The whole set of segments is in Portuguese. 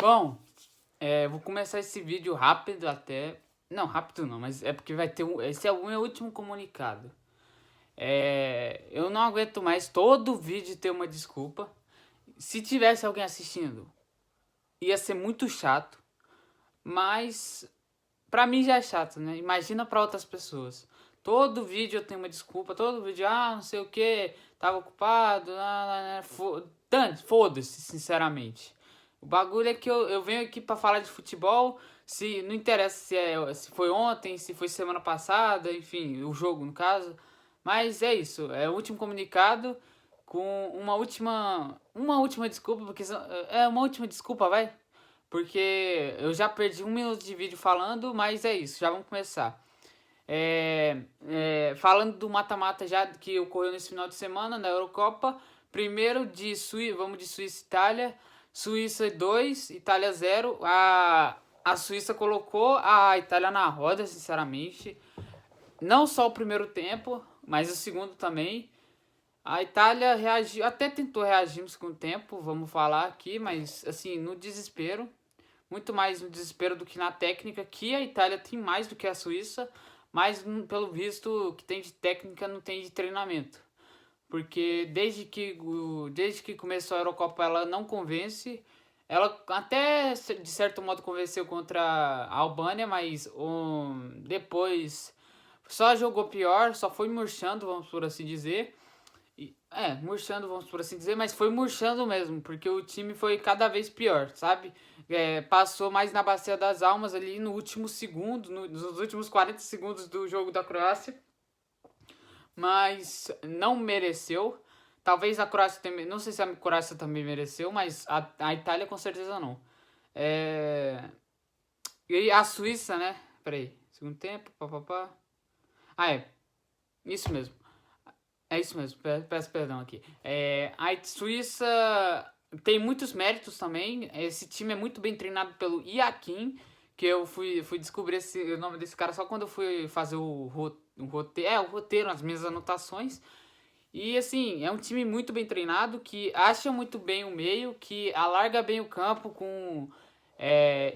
Bom, vou começar esse vídeo rápido até. Não, rápido não, mas é porque vai ter esse é o meu último comunicado. Eu não aguento mais todo vídeo ter uma desculpa. Se tivesse alguém assistindo, ia ser muito chato, mas pra mim já é chato, né? Imagina pra outras pessoas. Todo vídeo eu tenho uma desculpa, todo vídeo, não sei o que, tava ocupado, foda-se, sinceramente. O bagulho é que eu venho aqui pra falar de futebol, se não interessa se foi ontem, se foi semana passada, enfim, o jogo no caso. Mas é isso, é o último comunicado com uma última desculpa, porque é uma última desculpa, vai. Porque eu já perdi 1 minuto de vídeo falando, mas é isso, já vamos começar. Falando do mata-mata já que ocorreu nesse final de semana na Eurocopa. Primeiro de Suíça, vamos de Suíça e Itália. Suíça 2, Itália 0. A Suíça colocou a Itália na roda, sinceramente. Não só o primeiro tempo, mas o segundo também. A Itália reagiu, até tentou reagir no segundo tempo, vamos falar aqui, mas assim, no desespero. Muito mais no desespero do que na técnica, que a Itália tem mais do que a Suíça, mas pelo visto que tem de técnica não tem de treinamento. Porque desde que começou a Eurocopa ela não convence. Ela até de certo modo convenceu contra a Albânia, mas depois só jogou pior, só foi murchando, vamos por assim dizer. Murchando, vamos por assim dizer, mas foi murchando mesmo, porque o time foi cada vez pior, sabe? Passou mais na bacia das almas ali no último segundo, nos últimos 40 segundos do jogo da Croácia, mas não mereceu. Talvez a Croácia também, não sei se a Croácia também mereceu, mas a Itália com certeza não. É... E a Suíça, né? Peraí, segundo tempo, papapá. Isso mesmo. É isso mesmo, peço perdão aqui. A Suíça tem muitos méritos também. Esse time é muito bem treinado pelo Iaquim, que eu fui descobrir o nome desse cara só quando eu fui fazer o roteiro, as minhas anotações. E assim, é um time muito bem treinado, que acha muito bem o meio, que alarga bem o campo com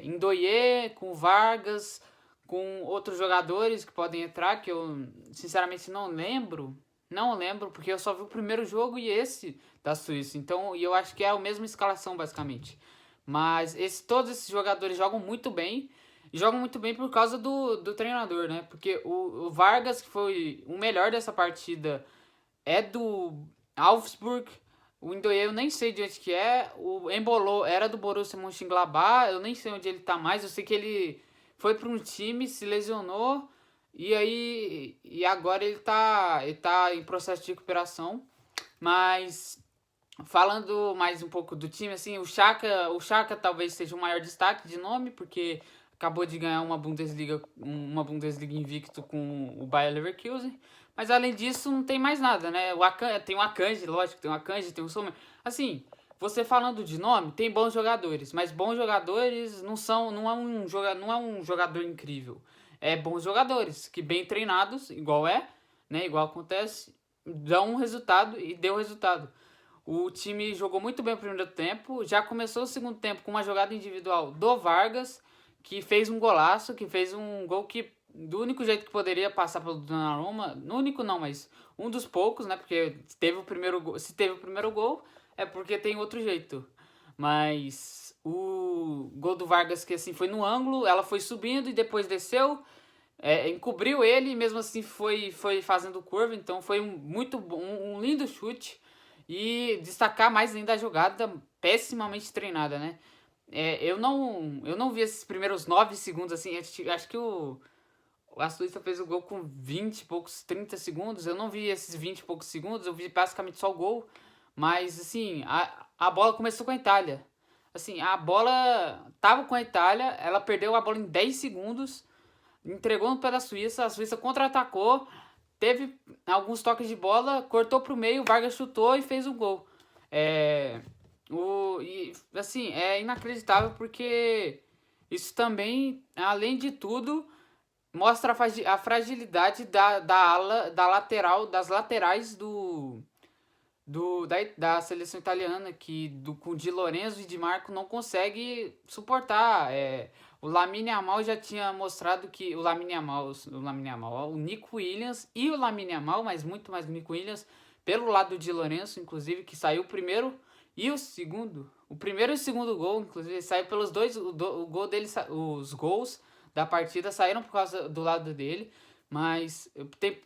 Ndoye, com Vargas, com outros jogadores que podem entrar, que eu sinceramente não lembro. Não lembro, porque eu só vi o primeiro jogo e esse da Suíça. Então, e eu acho que é a mesma escalação, basicamente. Mas todos esses jogadores jogam muito bem. E jogam muito bem por causa do treinador, né? Porque o Vargas, que foi o melhor dessa partida, é do Augsburg. O Ndoye eu nem sei de onde que é. O Embolo era do Borussia Mönchengladbach. Eu nem sei onde ele tá mais. Eu sei que ele foi para um time, se lesionou. E agora ele tá em processo de recuperação. Mas falando mais um pouco do time, assim, o Xhaka talvez seja o maior destaque de nome, porque acabou de ganhar uma Bundesliga invicto com o Bayer Leverkusen. Mas além disso, não tem mais nada, né? Tem o Akanji, lógico, tem o Akanji, tem o Sommer. Assim, você falando de nome, tem bons jogadores, mas bons jogadores não é um jogador incrível. É bons jogadores, que bem treinados, igual né? Igual acontece, dão um resultado e deu resultado. O time jogou muito bem o primeiro tempo. Já começou o segundo tempo com uma jogada individual do Vargas, que fez um golaço, que fez um gol que, do único jeito que poderia passar pelo Donnarumma, no único não, mas um dos poucos, né? Porque teve o primeiro gol, se teve o primeiro gol, é porque tem outro jeito. Mas o gol do Vargas, que assim foi no ângulo, ela foi subindo e depois desceu, encobriu ele e mesmo assim foi fazendo curva. Então foi um lindo chute. E destacar mais ainda a jogada pessimamente treinada, né? Eu não vi esses primeiros 9 segundos, assim. Acho que a Suíça fez o gol com 20 e poucos, 30 segundos. Eu não vi esses 20 e poucos segundos, eu vi basicamente só o gol. Mas, assim, a bola começou com a Itália. Assim, a bola tava com a Itália, ela perdeu a bola em 10 segundos, entregou no pé da Suíça, a Suíça contra-atacou, teve alguns toques de bola, cortou pro meio, Vargas chutou e fez o gol. É, assim, é inacreditável porque isso também, além de tudo, mostra a fragilidade da lateral, das laterais da seleção italiana, que com Di Lorenzo e Di Marco não consegue suportar. O Lamine Yamal já tinha mostrado que o Nico Williams e o Lamine Yamal, mas muito mais o Nico Williams, pelo lado do Di Lorenzo, inclusive, que saiu o primeiro e o segundo. O primeiro e o segundo gol, inclusive, saiu pelos dois. O gol dele, os gols da partida saíram por causa do lado dele. Mas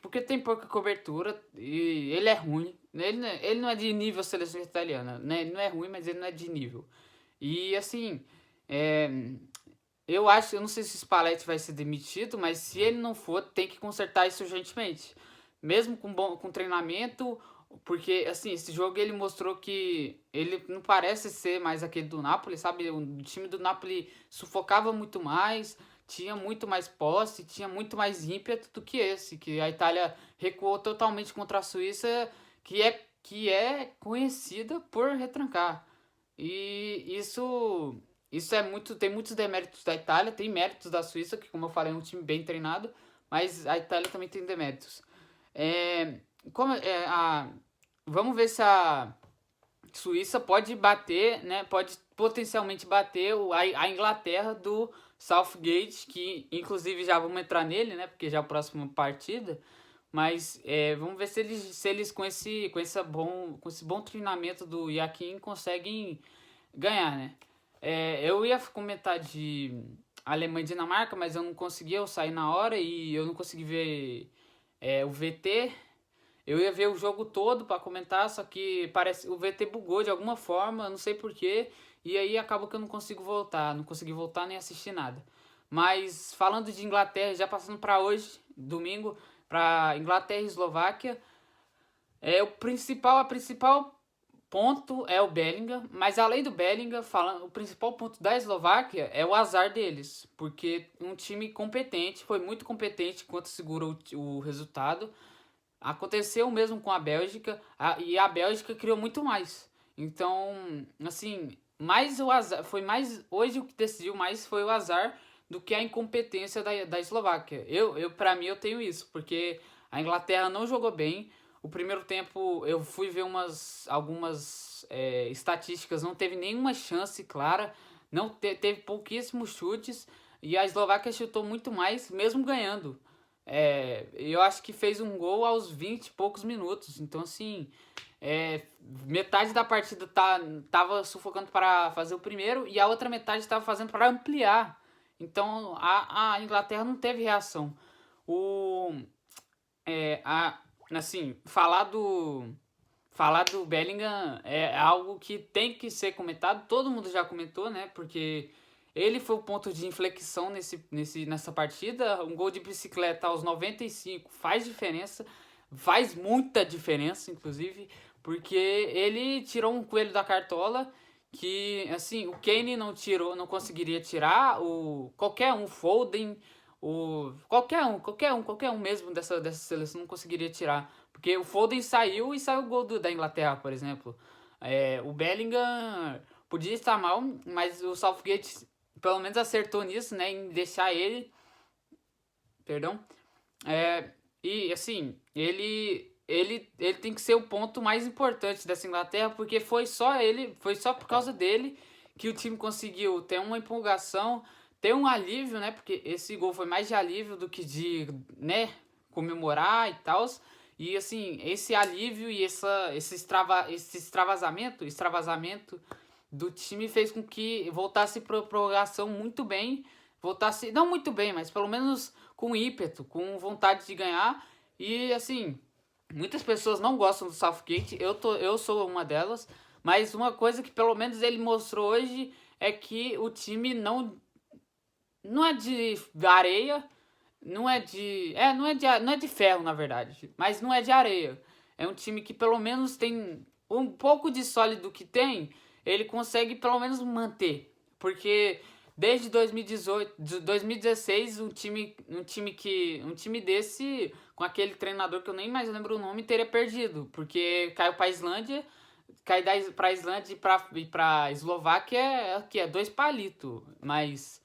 porque tem pouca cobertura e ele é ruim. Ele não é de nível seleção italiana, né? Ele não é ruim, mas ele não é de nível. E assim, é, eu não sei se o Spalletti vai ser demitido, mas se ele não for, tem que consertar isso urgentemente. Mesmo com treinamento, porque assim, esse jogo ele mostrou que ele não parece ser mais aquele do Napoli, sabe? O time do Napoli sufocava muito mais, tinha muito mais posse, tinha muito mais ímpeto do que esse, que a Itália recuou totalmente contra a Suíça, que é conhecida por retrancar. E isso tem muitos deméritos da Itália, tem méritos da Suíça, que como eu falei é um time bem treinado, mas a Itália também tem deméritos. É, como, é, a, Vamos ver se a Suíça pode bater, né? Pode potencialmente bater a Inglaterra do Southgate, que inclusive já vamos entrar nele, né? Porque já é a próxima partida. Mas vamos ver se eles com esse bom treinamento do Yakin conseguem ganhar, né? Eu ia comentar de Alemanha e Dinamarca, mas eu não consegui, eu saí na hora e eu não consegui ver o VT. Eu ia ver o jogo todo para comentar, só que parece o VT bugou de alguma forma, não sei porquê, e aí acaba que eu não consegui voltar nem assistir nada. Mas falando de Inglaterra, já passando para hoje, domingo, para Inglaterra e Eslováquia, a principal ponto é o Bellingham, mas além do Bellingham, falando, o principal ponto da Eslováquia é o azar deles, porque um time competente, foi muito competente enquanto segurou o resultado. Aconteceu mesmo com a Bélgica, e a Bélgica criou muito mais. Então, assim, mais o azar, foi mais hoje o que decidiu mais foi o azar do que a incompetência da Eslováquia. Para mim eu tenho isso, porque a Inglaterra não jogou bem. O primeiro tempo eu fui ver algumas estatísticas, não teve nenhuma chance clara, não teve pouquíssimos chutes e a Eslováquia chutou muito mais, mesmo ganhando. Eu acho que fez um gol aos 20 e poucos minutos. Então, assim, metade da partida tava sufocando para fazer o primeiro e a outra metade estava fazendo para ampliar. Então, a Inglaterra não teve reação. O, assim, falar do Bellingham é algo que tem que ser comentado. Todo mundo já comentou, né? Porque ele foi o ponto de inflexão nessa partida. Um gol de bicicleta aos 95 faz diferença. Faz muita diferença, inclusive. Porque ele tirou um coelho da cartola que, assim, o Kane não tirou, não conseguiria tirar. Qualquer um, Foden, qualquer um mesmo dessa seleção não conseguiria tirar. Porque o Foden saiu e saiu o gol da Inglaterra, por exemplo. O Bellingham podia estar mal, mas o Southgate pelo menos acertou nisso, né? Em deixar ele. Perdão. E assim, ele tem que ser o ponto mais importante dessa Inglaterra, porque foi só por causa dele que o time conseguiu ter uma empolgação, ter um alívio, né? Porque esse gol foi mais de alívio do que de, né, comemorar e tal. E assim, esse alívio e esse extravasamento do time fez com que voltasse para a prorrogação muito bem. Voltasse, não muito bem, mas pelo menos com ímpeto, com vontade de ganhar. E assim, muitas pessoas não gostam do Southgate, eu sou uma delas. Mas uma coisa que pelo menos ele mostrou hoje é que o time não é de areia, não é de ferro, na verdade, mas não é de areia. É um time que pelo menos tem um pouco de sólido que tem, ele consegue pelo menos manter, porque desde 2018, 2016, um time desse com aquele treinador que eu nem mais lembro o nome teria perdido, porque caiu para a Islândia, cair para a Islândia e para Eslováquia que é dois palitos, mas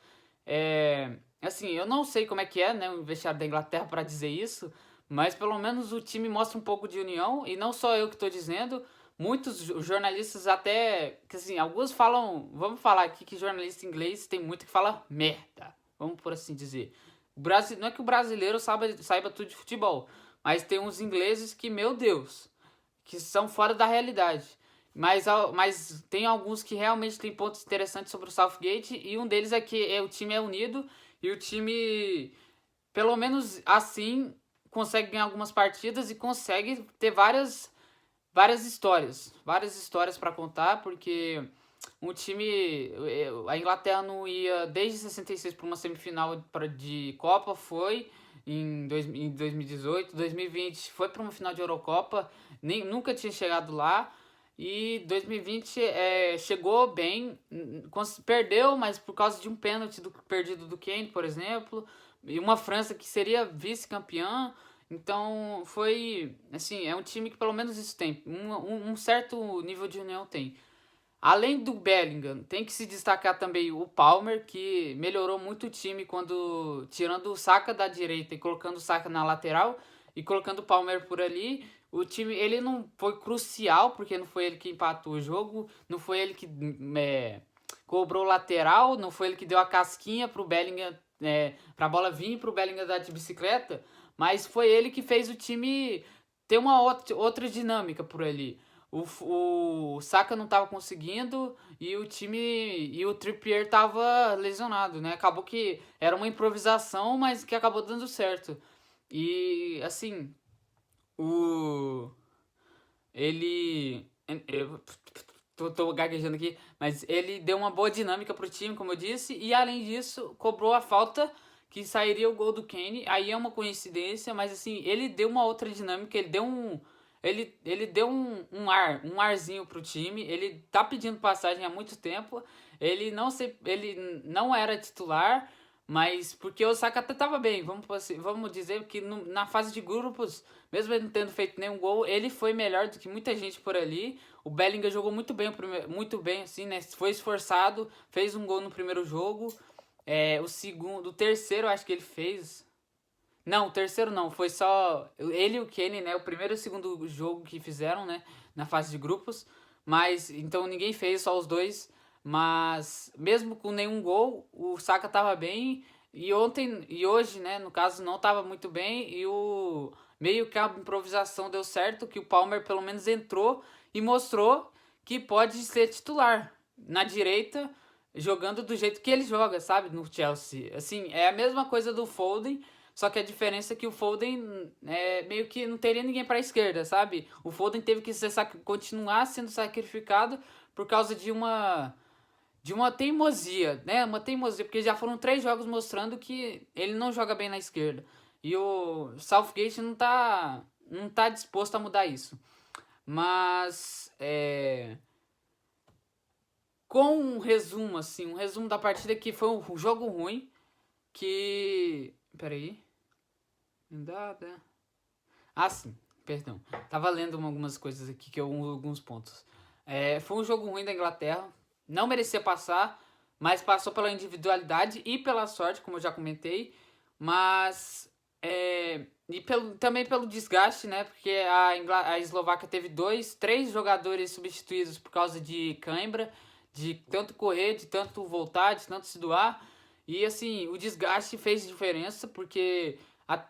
assim, eu não sei como é que é, né, o vestiário da Inglaterra para dizer isso, mas pelo menos o time mostra um pouco de união, e não só eu que estou dizendo, muitos jornalistas até, que assim, alguns falam, vamos falar aqui que jornalista inglês tem muito que fala merda, vamos por assim dizer. Não é que o brasileiro saiba tudo de futebol, mas tem uns ingleses que, meu Deus, que são fora da realidade. Mas tem alguns que realmente têm pontos interessantes sobre o Southgate, e um deles é que o time é unido e o time, pelo menos assim, consegue ganhar algumas partidas e consegue ter várias histórias para contar, porque um time, a Inglaterra não ia desde 66 para uma semifinal de Copa, foi em 2018, 2020 foi para uma final de Eurocopa, nunca tinha chegado lá. E 2020 chegou bem, perdeu, mas por causa de um pênalti perdido do Kane, por exemplo, e uma França que seria vice-campeã. Então foi, assim, é um time que pelo menos isso tem, um certo nível de união tem. Além do Bellingham, tem que se destacar também o Palmer, que melhorou muito o time quando tirando o Saka da direita e colocando o Saka na lateral e colocando o Palmer por ali. O time, ele não foi crucial, porque não foi ele que empatou o jogo, não foi ele que cobrou lateral, não foi ele que deu a casquinha pro Bellingham, pra bola vir pro Bellingham dar de bicicleta, mas foi ele que fez o time ter uma outra dinâmica por ali. O Saka não tava conseguindo e o time e o Trippier tava lesionado, né? Acabou que era uma improvisação, mas que acabou dando certo. E assim, o ele eu tô gaguejando aqui, mas ele deu uma boa dinâmica pro time, como eu disse, e além disso, cobrou a falta que sairia o gol do Kane. Aí é uma coincidência, mas assim, ele deu uma outra dinâmica, ele deu um arzinho pro time. Ele tá pedindo passagem há muito tempo. Ele não era titular, mas porque o Saka até tava bem, vamos dizer que na fase de grupos, mesmo ele não tendo feito nenhum gol, ele foi melhor do que muita gente por ali. O Bellingham jogou muito bem assim, né? Foi esforçado, fez um gol no primeiro jogo. O terceiro, acho que ele fez. Não, o terceiro não, foi só ele e o Kane, né? O primeiro e o segundo jogo que fizeram, né? Na fase de grupos. Mas, então ninguém fez, só os dois. Mas, mesmo com nenhum gol, o Saka tava bem. E hoje, né? No caso, não tava muito bem. E meio que a improvisação deu certo, que o Palmer pelo menos entrou e mostrou que pode ser titular. Na direita, jogando do jeito que ele joga, sabe? No Chelsea. Assim, é a mesma coisa do Foden, só que a diferença é que o Foden meio que não teria ninguém para a esquerda, sabe? O Foden teve que continuar sendo sacrificado por causa de uma teimosia, né? Uma teimosia, porque já foram 3 jogos mostrando que ele não joga bem na esquerda. E o Southgate não tá disposto a mudar isso. Mas com um resumo, assim, um resumo da partida, que foi um jogo ruim, que... Peraí. Nada. Ah, sim, perdão. Tava lendo algumas coisas aqui, alguns pontos. Foi um jogo ruim da Inglaterra. Não merecia passar, mas passou pela individualidade e pela sorte, como eu já comentei. Mas. E também pelo desgaste, né? Porque a Eslováquia teve 3 jogadores substituídos por causa de cãibra, de tanto correr, de tanto voltar, de tanto se doar. E assim, o desgaste fez diferença, porque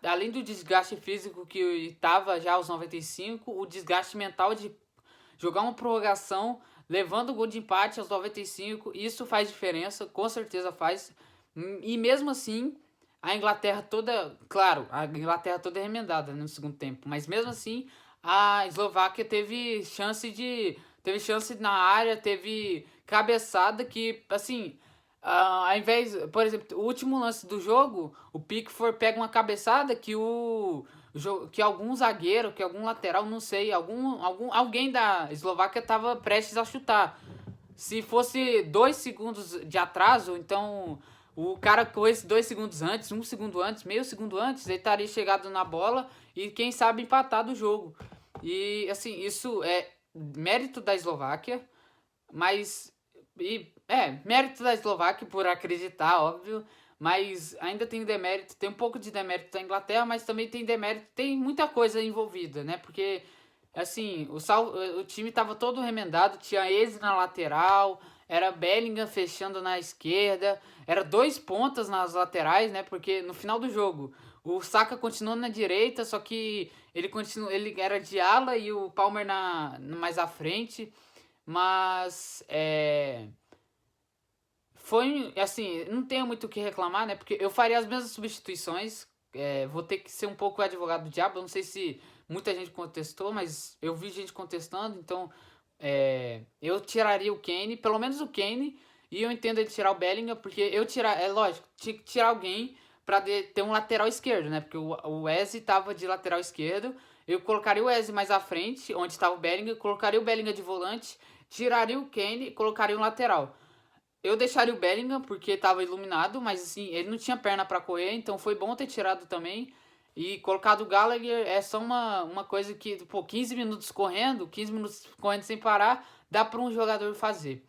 além do desgaste físico que estava já aos 95, o desgaste mental de jogar uma prorrogação, levando o gol de empate aos 95, isso faz diferença, com certeza faz. E mesmo assim, a Inglaterra toda, claro, a Inglaterra toda é remendada no segundo tempo, mas mesmo assim, a Eslováquia teve chance na área, teve cabeçada que, assim, ao invés, por exemplo, o último lance do jogo, o Pickford pega uma cabeçada que algum zagueiro, que algum lateral, não sei, alguém da Eslováquia estava prestes a chutar. Se fosse 2 segundos de atraso, então o cara com esses 2 segundos antes, 1 segundo antes, meio segundo antes, ele estaria chegado na bola e quem sabe empatado o jogo. E assim, isso é mérito da Eslováquia, mas mérito da Eslováquia por acreditar, óbvio, mas ainda tem um pouco de demérito da Inglaterra, mas também tem demérito, tem muita coisa envolvida, né? Porque Assim, o time tava todo remendado, tinha Eze na lateral, era Bellingham fechando na esquerda, era dois pontas nas laterais, né? Porque no final do jogo, o Saka continuou na direita, só que ele era de ala e o Palmer mais à frente, mas foi assim, não tenho muito o que reclamar, né? Porque eu faria as mesmas substituições. Vou ter que ser um pouco o advogado do diabo. Eu não sei se muita gente contestou, mas eu vi gente contestando. Então, eu tiraria o Kane, pelo menos o Kane. E eu entendo ele tirar o Bellingham, porque é lógico, tinha que tirar alguém pra ter um lateral esquerdo, né? Porque o Eze tava de lateral esquerdo. Eu colocaria o Eze mais à frente, onde estava o Bellingham. Colocaria o Bellingham de volante, tiraria o Kane e colocaria um lateral. Eu deixaria o Bellingham porque estava iluminado, mas assim, ele não tinha perna para correr, então foi bom ter tirado também. E colocado o Gallagher é só uma coisa que, pô, 15 minutos correndo, 15 minutos correndo sem parar, dá para um jogador fazer.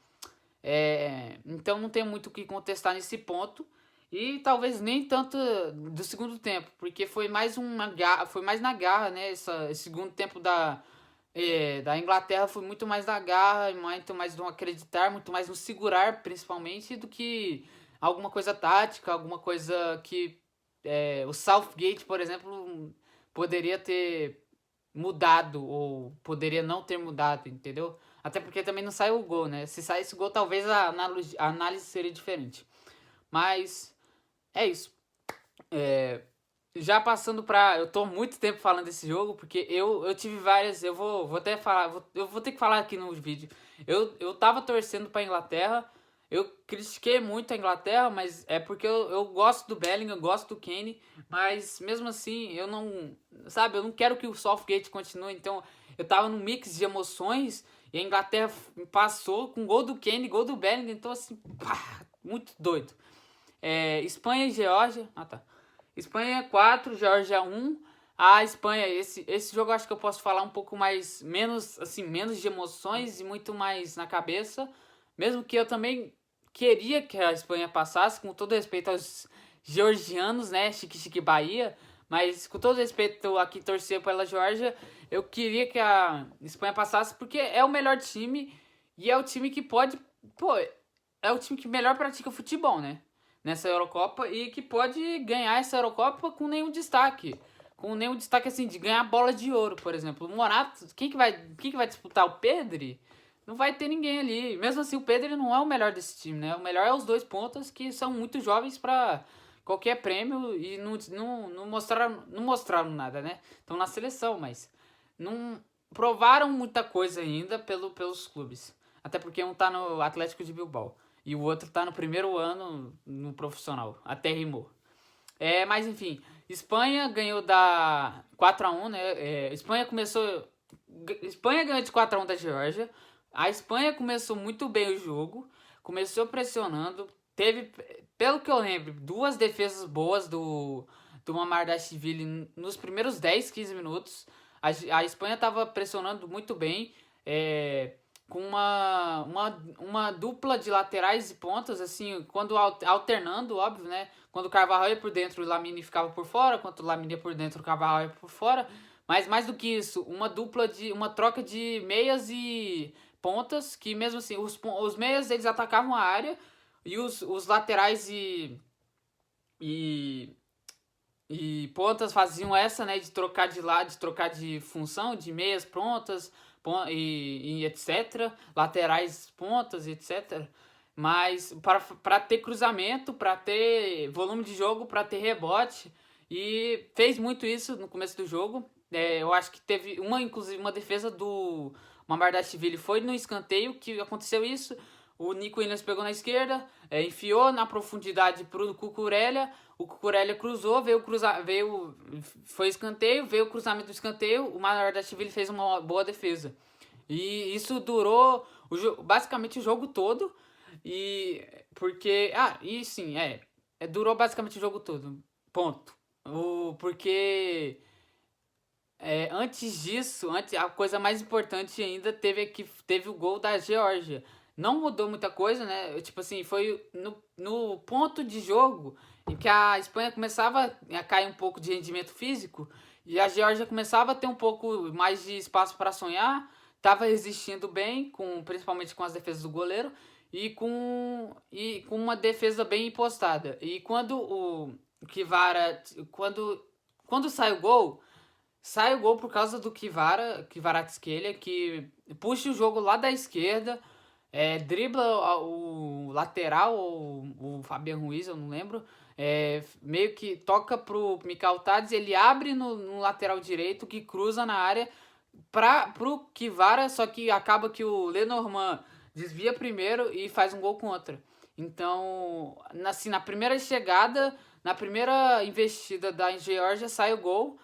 Então não tem muito o que contestar nesse ponto. E talvez nem tanto do segundo tempo, porque foi mais na garra, né? Esse segundo tempo da Inglaterra foi muito mais na garra, muito mais no acreditar, muito mais no segurar, principalmente, do que alguma coisa tática, alguma coisa que o Southgate, por exemplo, poderia ter mudado ou poderia não ter mudado, entendeu? Até porque também não saiu o gol, né? Se saísse o gol, talvez a análise seria diferente. Mas é isso. Já passando pra. Eu tô muito tempo falando desse jogo, porque eu tive várias. Eu vou até falar. Eu vou ter que falar aqui no vídeo. Eu tava torcendo pra Inglaterra. Eu critiquei muito a Inglaterra, mas é porque eu gosto do Bellingham, eu gosto do Kane. Mas mesmo assim, eu não. Sabe, eu não quero que o Southgate continue. Então, eu tava num mix de emoções. E a Inglaterra passou com gol do Kane, gol do Bellingham. Então, assim, pá, muito doido. Espanha e Geórgia. Ah, tá. Espanha 4, Geórgia 1. A Espanha, esse jogo eu acho que eu posso falar um pouco mais, menos de emoções e muito mais na cabeça. Mesmo que eu também queria que a Espanha passasse, com todo respeito aos georgianos, né? Chique Chique Bahia. Mas com todo respeito a quem torcer pela Geórgia, eu queria que a Espanha passasse porque é o melhor time e é o time que pode. Pô, é o time que melhor pratica futebol, né? Nessa Eurocopa e que pode ganhar essa Eurocopa com nenhum destaque. Com nenhum destaque assim de ganhar bola de ouro, por exemplo. O Morato, quem que vai disputar? O Pedri? Não vai ter ninguém ali. Mesmo assim, o Pedri não é o melhor desse time, né? O melhor é os dois pontas que são muito jovens para qualquer prêmio e não mostraram nada, né? Estão na seleção, mas não provaram muita coisa ainda pelos clubes. Até porque um tá no Atlético de Bilbao e o outro tá no primeiro ano no profissional. Até rimou. Mas enfim, Espanha ganhou da 4-1, né? Espanha ganhou de 4-1 da Geórgia. A Espanha começou muito bem o jogo, começou pressionando, teve, pelo que eu lembro, duas defesas boas do Mamardashvili nos primeiros 10, 15 minutos. A Espanha estava pressionando muito bem, com uma dupla de laterais e pontas, assim, quando alternando, óbvio, né? Quando o Carvajal ia por dentro, o Lamine ficava por fora, quando o Lamine ia por dentro, o Carvajal ia por fora. Mas mais do que isso, uma troca de meias e pontas, que mesmo assim, os meias eles atacavam a área e os laterais e, e pontas faziam essa, né, de trocar de lado, de trocar de função, de meias prontas e etc. Laterais pontas e etc. Mas para ter cruzamento, para ter volume de jogo, para ter rebote. E fez muito isso no começo do jogo. Eu acho que teve inclusive uma defesa do Mamardashvili foi no escanteio que aconteceu isso. O Nico Williams pegou na esquerda, enfiou na profundidade pro Cucurella. O Cucurella cruzou, foi escanteio, veio o cruzamento do escanteio. O Mamardashvili fez uma boa defesa. E isso durou basicamente o jogo todo. E porque. E sim, durou basicamente o jogo todo. Ponto. Porque antes disso, a coisa mais importante ainda teve o gol da Geórgia. Não mudou muita coisa, né? Tipo assim, foi no ponto de jogo em que a Espanha começava a cair um pouco de rendimento físico, E a Geórgia começava a ter um pouco mais de espaço para sonhar, estava resistindo bem, principalmente com as defesas do goleiro, e com uma defesa bem impostada. E quando o Kvara. Quando sai o gol por causa do Kvaratskhelia, que puxa o jogo lá da esquerda, dribla o lateral, o Fabian Ruiz, eu não lembro, meio que toca pro Mikal Tadis, ele abre no lateral direito, que cruza na área pro Kvara, só que acaba que o Lenormand desvia primeiro e faz um gol contra. Então, assim, na primeira chegada, na primeira investida da Geórgia, sai o gol.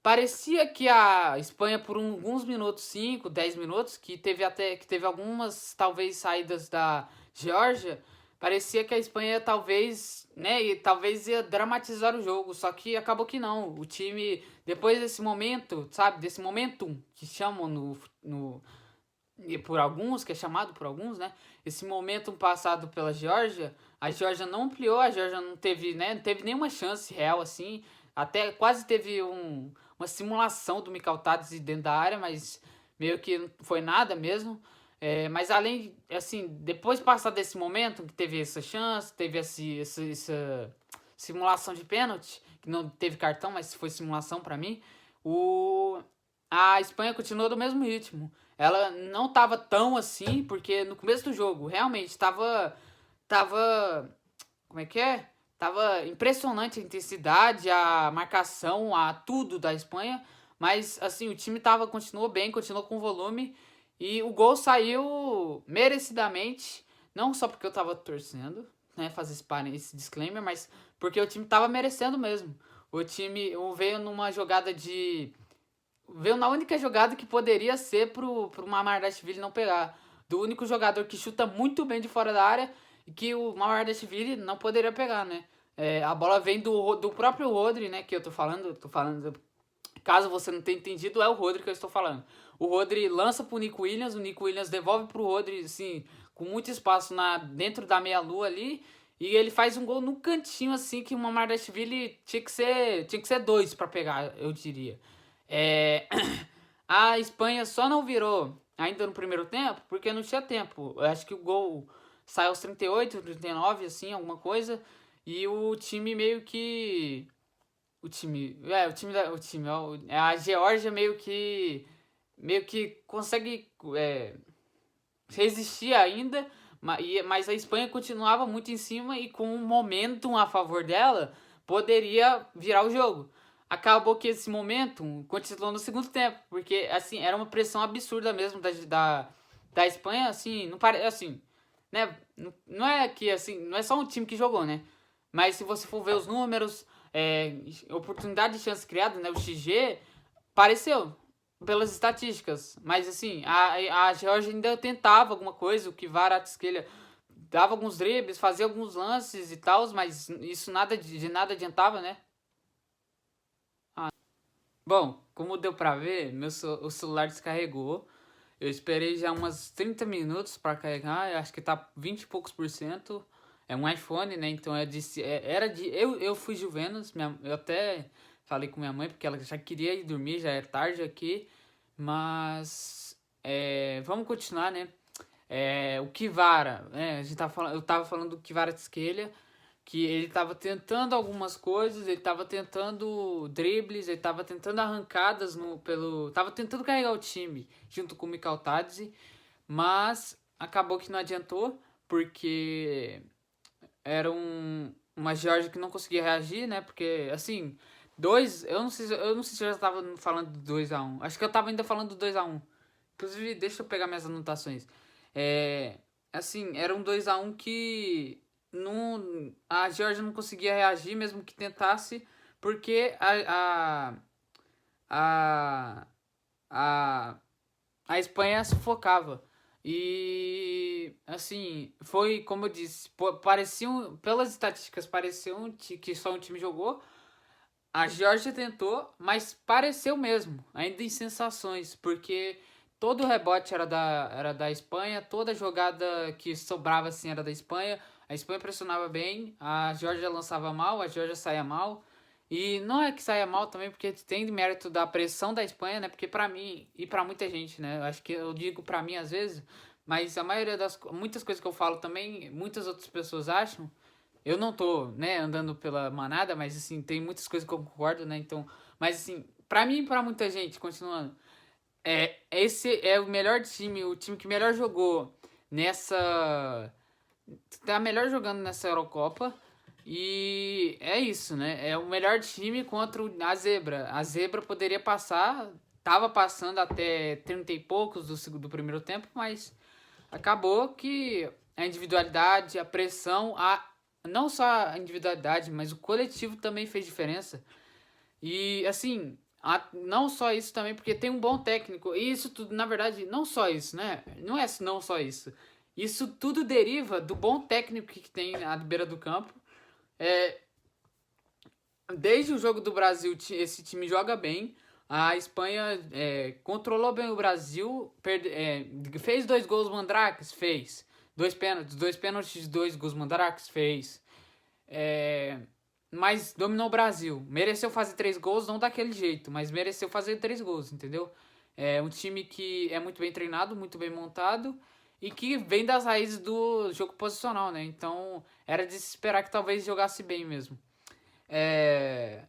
Parecia que a Espanha, por alguns minutos, 5, 10 minutos, que teve algumas, talvez, saídas da Geórgia, parecia que a Espanha talvez, né, talvez ia dramatizar o jogo, só que acabou que não. O time, depois desse momento, sabe, desse momentum que chamam por alguns, que é chamado por alguns, né, esse momentum passado pela Geórgia, a Geórgia não ampliou, a Geórgia não teve, né, não teve nenhuma chance real assim, até quase teve uma simulação do Mikal Tadis dentro da área, mas meio que não foi nada mesmo. Mas além, assim, depois de passar desse momento, que teve essa chance, teve essa simulação de pênalti, que não teve cartão, mas foi simulação para mim, a Espanha continuou do mesmo ritmo. Ela não tava tão assim, porque no começo do jogo, realmente, tava, como é que é? Tava impressionante a intensidade, a marcação, a tudo da Espanha. Mas, assim, o time continuou bem, continuou com volume. E o gol saiu merecidamente. Não só porque eu tava torcendo, né? Fazer esse disclaimer, mas porque o time tava merecendo mesmo. O time veio numa jogada de. Veio na única jogada que poderia ser pro Mamardashvili não pegar. Do único jogador que chuta muito bem de fora da área e que o Mamardashvili não poderia pegar, né? A bola vem do próprio Rodri, né? Que eu tô falando. Caso você não tenha entendido, é o Rodri que eu estou falando. O Rodri lança pro Nico Williams, o Nico Williams devolve pro Rodri, assim, com muito espaço dentro da meia-lua ali. E ele faz um gol no cantinho, assim, que o Mamardashvili tinha que ser dois para pegar, eu diria. A Espanha só não virou ainda no primeiro tempo porque não tinha tempo. Eu acho que o gol saiu aos 38, 39, assim, alguma coisa. E o time meio que. A Geórgia meio que consegue resistir ainda, mas a Espanha continuava muito em cima e com um momentum a favor dela, poderia virar o jogo. Acabou que esse momentum continuou no segundo tempo, porque assim, era uma pressão absurda mesmo da Espanha, assim, não parece assim, né? Não é que assim, não é só um time que jogou, né? Mas se você for ver os números, oportunidade de chance criada, né? O XG pareceu pelas estatísticas, mas assim, a Georgia ainda tentava alguma coisa, o Kvaratskhelia dava alguns dribles, fazia alguns lances e tal, mas isso de nada adiantava, né? Bom, como deu pra ver, o celular descarregou. Eu esperei já umas 30 minutos para carregar, eu acho que tá 20 e poucos por cento. É um iPhone, né? Então era de. Eu fui Juvenas, eu até falei com minha mãe, porque ela já queria ir dormir, já é tarde aqui. Mas vamos continuar, né? O Kvara, eu tava falando do Kvaratskhelia, que ele tava tentando algumas coisas, ele tava tentando dribles, ele tava tentando arrancadas tava tentando carregar o time junto com o Mikal Tadze, mas acabou que não adiantou, porque era uma Geórgia que não conseguia reagir, né? Porque, assim, eu não sei se eu já tava falando do 2-1. Acho que eu tava ainda falando do 2-1. Inclusive, deixa eu pegar minhas anotações. É, assim, era um 2-1 que a Geórgia não conseguia reagir, mesmo que tentasse, porque a, a, a Espanha sufocava. E, assim, foi como eu disse, pelas estatísticas, parecia que só um time jogou. A Geórgia tentou, mas pareceu mesmo, ainda em sensações, porque todo o rebote era da Espanha, toda jogada que sobrava assim era da Espanha. A Espanha pressionava bem, a Geórgia lançava mal, a Geórgia saía mal. E não é que saia mal também, porque tem mérito da pressão da Espanha, né? Porque pra mim e pra muita gente, né? Eu acho que eu digo pra mim às vezes, mas a maioria das muitas coisas que eu falo também, muitas outras pessoas acham. Eu não tô, né, andando pela manada, mas assim, tem muitas coisas que eu concordo, né? Então, mas assim, pra mim e pra muita gente, continuando, esse é o melhor time, o time que melhor jogou nessa tá melhor jogando nessa Eurocopa. E é isso, né? É o melhor time contra a Zebra. A Zebra poderia passar, tava passando até 30 e poucos do primeiro tempo, mas acabou que a individualidade, a pressão, não só a individualidade, mas o coletivo também fez diferença. E assim, não só isso também, porque tem um bom técnico. E isso tudo, na verdade, não só isso, né? Não é não só isso. Isso tudo deriva do bom técnico que tem à beira do campo. É, desde o jogo do Brasil, esse time joga bem. A Espanha controlou bem o Brasil. Fez 2 gols mandrakes? Fez. 2 pênaltis, 2 gols mandrakes? Fez. É, mas dominou o Brasil. Mereceu fazer 3 gols, não daquele jeito, mas mereceu fazer 3 gols, entendeu? É um time que é muito bem treinado, muito bem montado e que vem das raízes do jogo posicional, né? Então era de se esperar que talvez jogasse bem mesmo. É,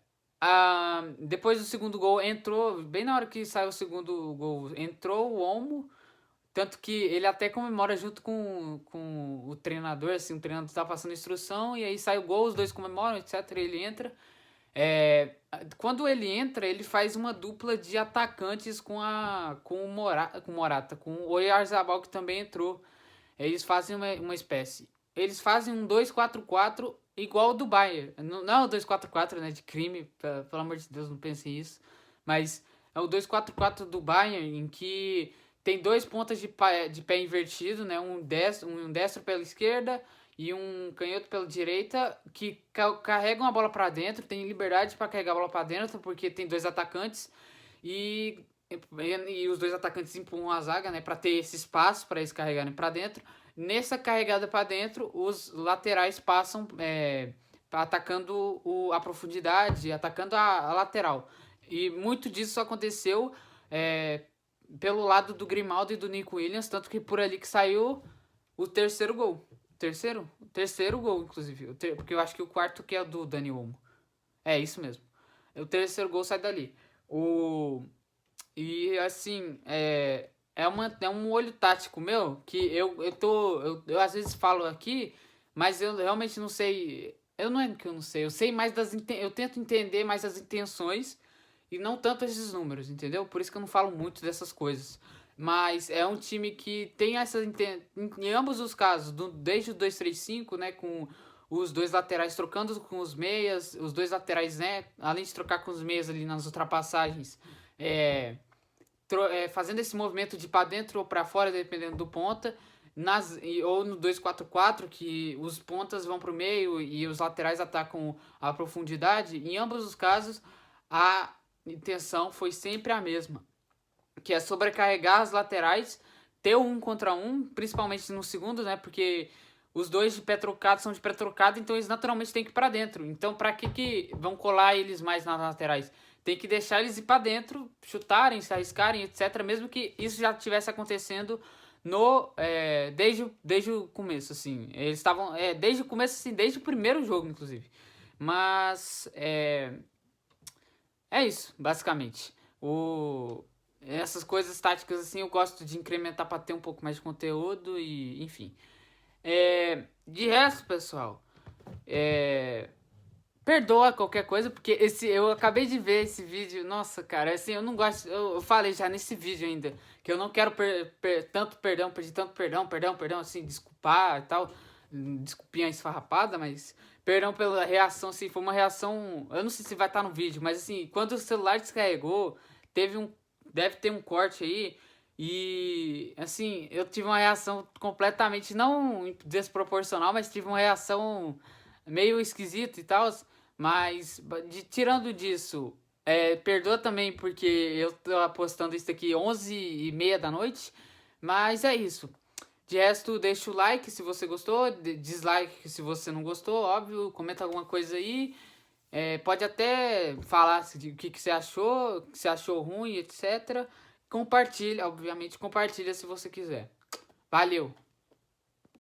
depois do segundo gol entrou, bem na hora que saiu o segundo gol, entrou o Olmo, tanto que ele até comemora junto com o treinador, assim, o treinador tá passando instrução, e aí sai o gol, os dois comemoram, etc, ele entra. É, quando ele entra, ele faz uma dupla de atacantes com o Morata, com o Oyarzabal, que também entrou. Eles fazem uma espécie. Eles fazem um 2-4-4 igual o do Bayern. Não é o 2-4-4, né, de crime, pelo amor de Deus, não pensem isso. Mas é o 2-4-4 do Bayern, em que tem 2 pontas de pé invertido, né, um destro pela esquerda e um canhoto pela direita, que carregam a bola para dentro, tem liberdade para carregar a bola para dentro, porque tem 2 atacantes e e os 2 atacantes empurram a zaga, né, para ter esse espaço para eles carregarem para dentro. Nessa carregada para dentro, os laterais passam atacando a profundidade, atacando a lateral. E muito disso aconteceu é, pelo lado do Grimaldo e do Nico Williams, tanto que por ali que saiu o terceiro gol. Terceiro? O terceiro gol, inclusive. Porque eu acho que o quarto que é do Dani Olmo. É isso mesmo. O terceiro gol sai dali. E assim, é um olho tático meu que eu às vezes falo aqui, mas eu realmente não sei. Eu não é que eu não sei, eu sei mais eu tento entender mais as intenções e não tanto esses números, entendeu? Por isso que eu não falo muito dessas coisas. Mas é um time que tem em ambos os casos, desde o 2-3-5, né, com os dois laterais trocando com os meias, os dois laterais, né, além de trocar com os meias ali nas ultrapassagens, é, fazendo esse movimento de para dentro ou para fora, dependendo do ponta, ou no 2-4-4, que os pontas vão para o meio e os laterais atacam a profundidade. Em ambos os casos, a intenção foi sempre a mesma, que é sobrecarregar as laterais, ter um contra um, principalmente no segundo, né? Porque os dois de pé trocado são de pé trocado, então eles naturalmente têm que ir para dentro. Então, para que vão colar eles mais nas laterais? Tem que deixar eles ir para dentro, chutarem, se arriscarem, etc. Mesmo que isso já estivesse acontecendo desde o começo, assim. Eles estavam desde o começo, assim, desde o primeiro jogo, inclusive. Mas é isso, basicamente. Essas coisas táticas, assim, eu gosto de incrementar para ter um pouco mais de conteúdo e, enfim. De resto, pessoal, perdoa qualquer coisa, porque eu acabei de ver esse vídeo. Nossa, cara, assim, eu não gosto. Eu falei já nesse vídeo ainda que eu não quero tanto perdão, pedir tanto perdão, assim, desculpar e tal. Desculpinha esfarrapada, mas perdão pela reação, assim, foi uma reação. Eu não sei se vai estar no vídeo, mas assim, quando o celular descarregou, deve ter um corte aí. E assim, eu tive uma reação completamente não desproporcional, mas tive uma reação meio esquisita e tal. Mas, tirando disso, perdoa também porque eu tô postando isso aqui 11h30 da noite. Mas é isso. De resto, deixa o like se você gostou, dislike se você não gostou, óbvio. Comenta alguma coisa aí. Pode até falar o que você achou, se achou ruim, etc. Compartilha, obviamente, compartilha se você quiser. Valeu!